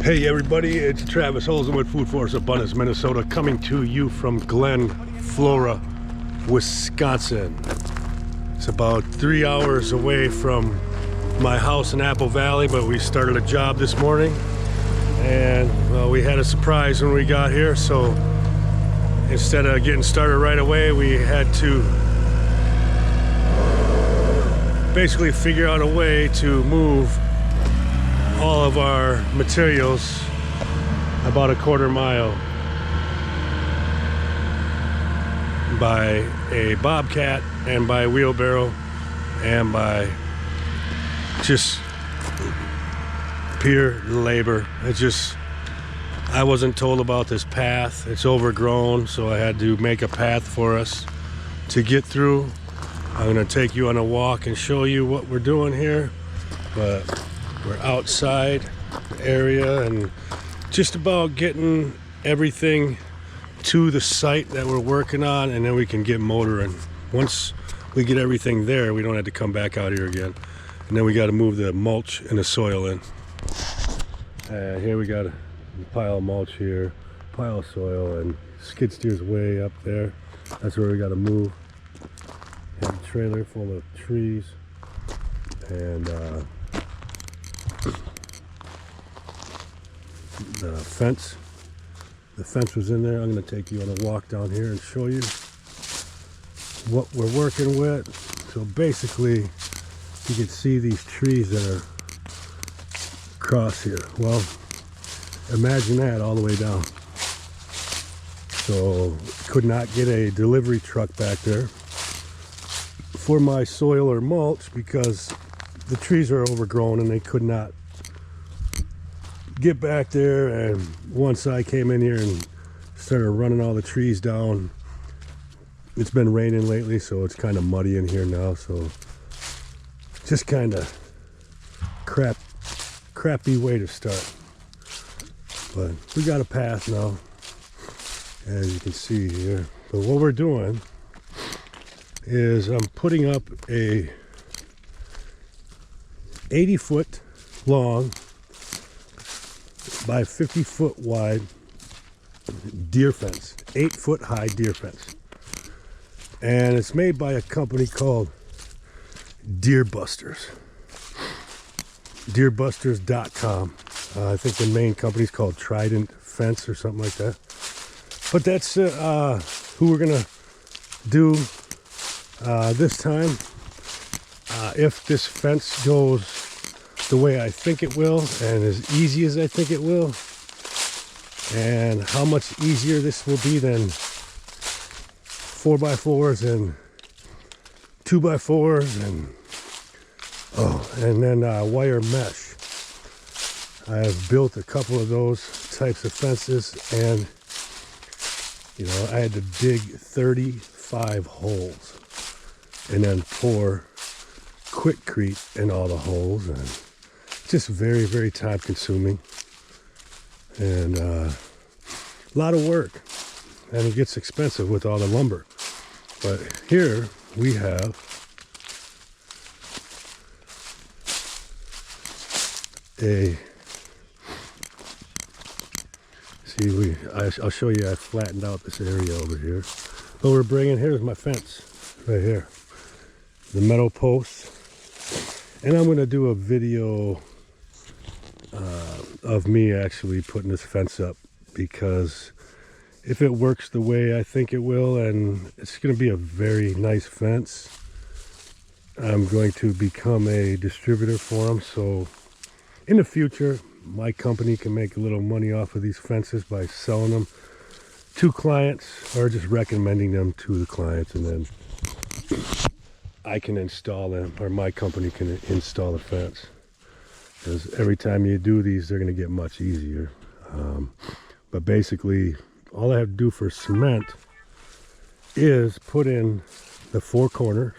Hey everybody, it's Travis Holzem with Food Force Abundance, Minnesota, coming to you from Glen, Flora, Wisconsin. It's about 3 hours away from my house in Apple Valley, but we started a job this morning and well, we had a surprise when we got here, so instead of getting started right away, we had to basically figure out a way to move all of our materials about a quarter mile by a bobcat and by wheelbarrow and by just pure labor. I wasn't told about this path. It's overgrown, so I had to make a path for us to get through. I'm gonna take you on a walk and show you what we're doing here, but we're outside the area and just about getting everything to the site that we're working on, and then we can get motoring. Once we get everything there, we don't have to come back out here again. And then we got to move the mulch and the soil in. And here we got a pile of mulch here, pile of soil, and skid steer's way up there. That's where we got to move. And a trailer full of trees and the fence was in there. I'm going to take you on a walk down here and show you what we're working with. So basically you can see these trees that are across here. Well, imagine that all the way down. So could not get a delivery truck back there for my soil or mulch because the trees are overgrown and they could not get back there. And once I came in here and started running all the trees down, it's been raining lately, so it's kind of muddy in here now, so just kind of crappy way to start. But we got a path now, as you can see here. But what we're doing is I'm putting up a 80-foot long by 50-foot wide deer fence, 8-foot high deer fence, and it's made by a company called deerbusters.com. I think the main company's called Trident Fence or something like that, but that's who we're gonna do this time. If this fence goes the way I think it will, and as easy as I think it will, and how much easier this will be than 4x4s and 2x4s and then wire mesh. I have built a couple of those types of fences, and you know, I had to dig 35 holes and then pour Quickcrete in all the holes, and just very, very time consuming and a lot of work, and it gets expensive with all the lumber. But here we have I'll show you, I flattened out this area over here, but we're bringing, here's my fence right here, the metal posts. And I'm going to do a video of me actually putting this fence up, because if it works the way I think it will, and it's going to be a very nice fence, I'm going to become a distributor for them. So in the future, my company can make a little money off of these fences by selling them to clients or just recommending them to the clients, and then I can install them, or my company can install the fence. Because every time you do these, they're going to get much easier. But basically, all I have to do for cement is put in the 4 corners.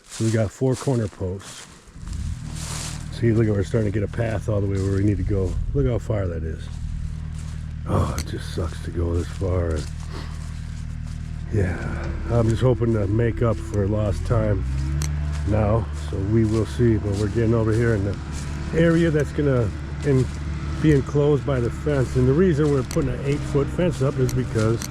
So we got 4 corner posts. See, look, we're starting to get a path all the way where we need to go. Look how far that is. Oh, it just sucks to go this far. Yeah, I'm just hoping to make up for lost time now, so we will see. But we're getting over here in the area that's gonna be enclosed by the fence. And the reason we're putting an 8-foot fence up is because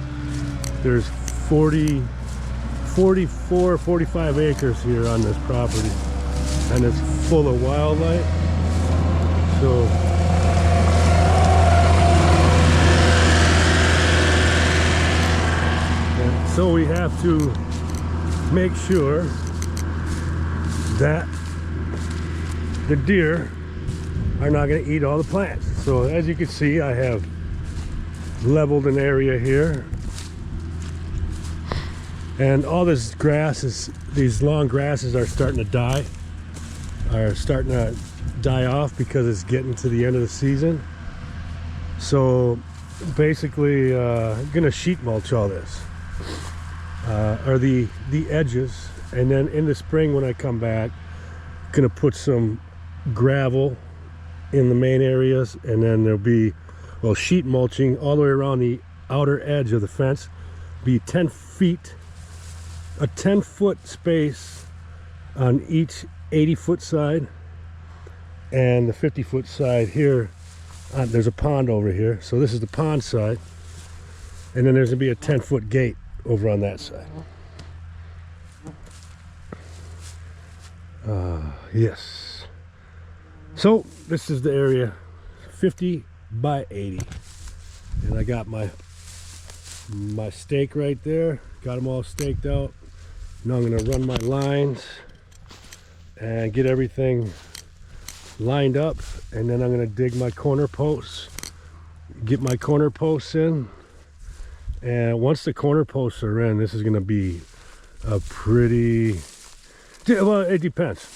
there's 44, 45 acres here on this property, and it's full of wildlife. So we have to make sure that the deer are not going to eat all the plants. So as you can see, I have leveled an area here, and all this grass is, these long grasses are starting to die off because it's getting to the end of the season. So basically gonna sheet mulch all this, or the edges, and then in the spring when I come back, gonna put some gravel in the main areas, and then there'll be, well, sheet mulching all the way around the outer edge of the fence. Be 10 feet, a 10-foot space on each 80-foot side, and the 50-foot side here. There's a pond over here, so this is the pond side, and then there's gonna be a 10-foot gate over on that side. Yes. So this is the area, 50 by 80, and I got my stake right there. Got them all staked out. Now I'm gonna run my lines and get everything lined up, and then I'm gonna dig my corner posts, get my corner posts in, and once the corner posts are in, this is gonna be a pretty, well, it depends.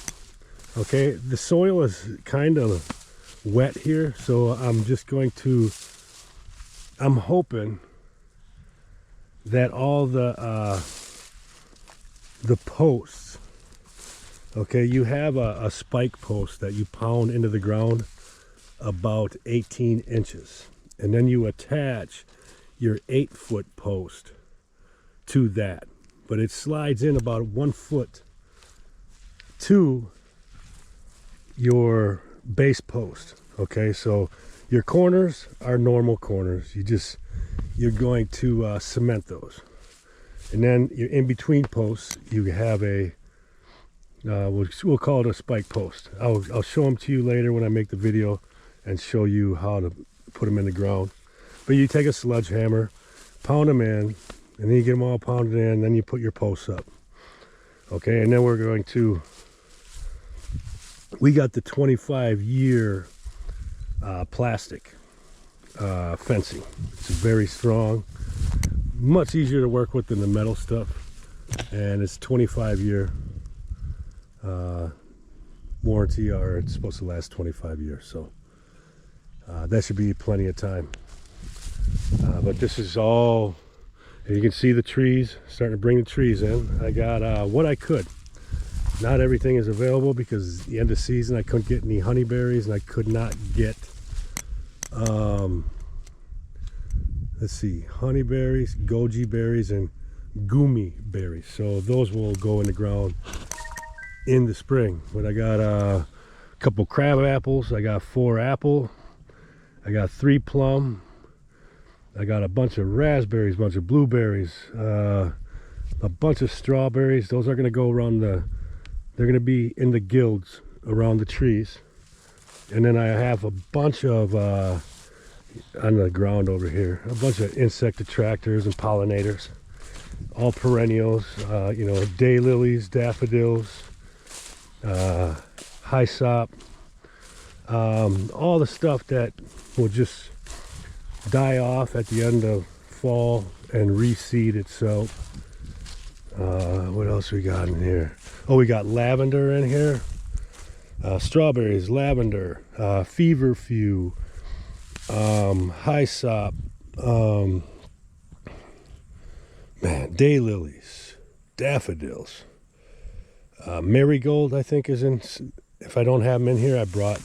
Okay, the soil is kind of wet here, so I'm just going to, I'm hoping that all the posts, okay, you have a spike post that you pound into the ground about 18 inches, and then you attach your 8-foot post to that, but it slides in about 1 foot to your base post. Okay, so your corners are normal corners. You're going to cement those, and then your in between posts you have a we'll call it a spike post. I'll show them to you later when I make the video and show you how to put them in the ground. But you take a sledgehammer, pound them in, and then you get them all pounded in, and then you put your posts up. Okay, and then we're going to, we got the 25-year plastic fencing. It's very strong, much easier to work with than the metal stuff, and it's 25-year warranty, or it's supposed to last 25 years, so that should be plenty of time. But this is all, and you can see the trees, starting to bring the trees in. I got what I could. Not everything is available because it's the end of season. I couldn't get any honeyberries, and I could not get let's see, honeyberries, goji berries, and gumi berries. So those will go in the ground in the spring. But I got a couple crab apples, I got 4 apple, I got 3 plum, I got a bunch of raspberries, bunch of blueberries, a bunch of strawberries. Those are going to go around the, they're going to be in the guilds around the trees. And then I have a bunch of on the ground over here, a bunch of insect attractors and pollinators, all perennials, you know, daylilies, daffodils, hyssop, all the stuff that will just die off at the end of fall and reseed itself. What else we got in here? Oh, we got lavender in here, strawberries, lavender, feverfew, hyssop, man, daylilies, daffodils, marigold I think is in. If I don't have them in here, I brought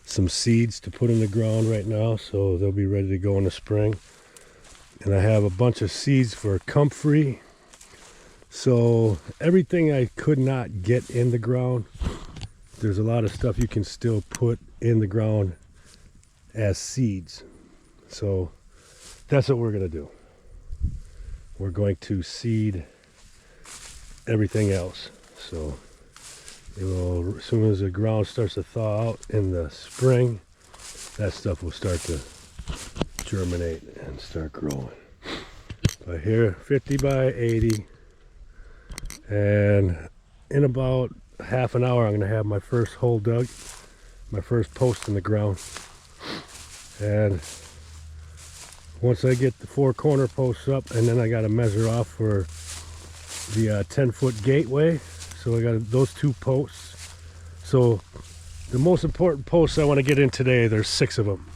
some seeds to put in the ground right now, so they'll be ready to go in the spring. And I have a bunch of seeds for comfrey. So everything I could not get in the ground, there's a lot of stuff you can still put in the ground as seeds. So that's what we're going to do. We're going to seed everything else. So it will, as soon as the ground starts to thaw out in the spring, that stuff will start to germinate and start growing. But here, 50 by 80, and in about half an hour I'm going to have my first hole dug, my first post in the ground. And once I get the 4 corner posts up, and then I got to measure off for the 10-foot gateway. So I got those 2 posts. So the most important posts I want to get in today, there's 6 of them.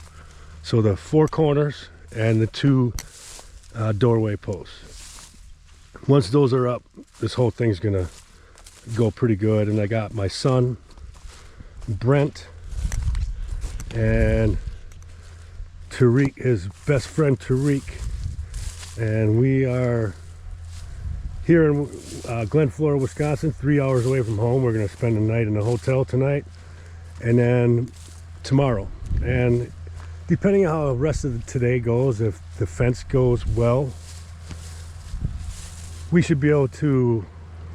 So the 4 corners and the 2 doorway posts. Once those are up, this whole thing's gonna go pretty good. And I got my son Brent and Tariq, his best friend Tariq, and we are here in Glen, Flora, Wisconsin, 3 hours away from home. We're gonna spend the night in a hotel tonight, and then tomorrow. And depending on how the rest of today goes, if the fence goes well, we should be able to,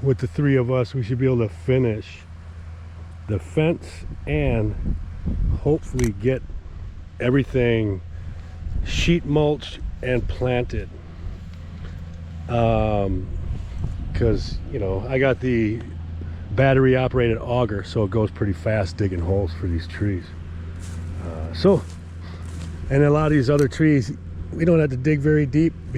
with the 3 of us, we should be able to finish the fence and hopefully get everything sheet mulched and planted. Because, you know, I got the battery operated auger, so it goes pretty fast digging holes for these trees. And a lot of these other trees, we don't have to dig very deep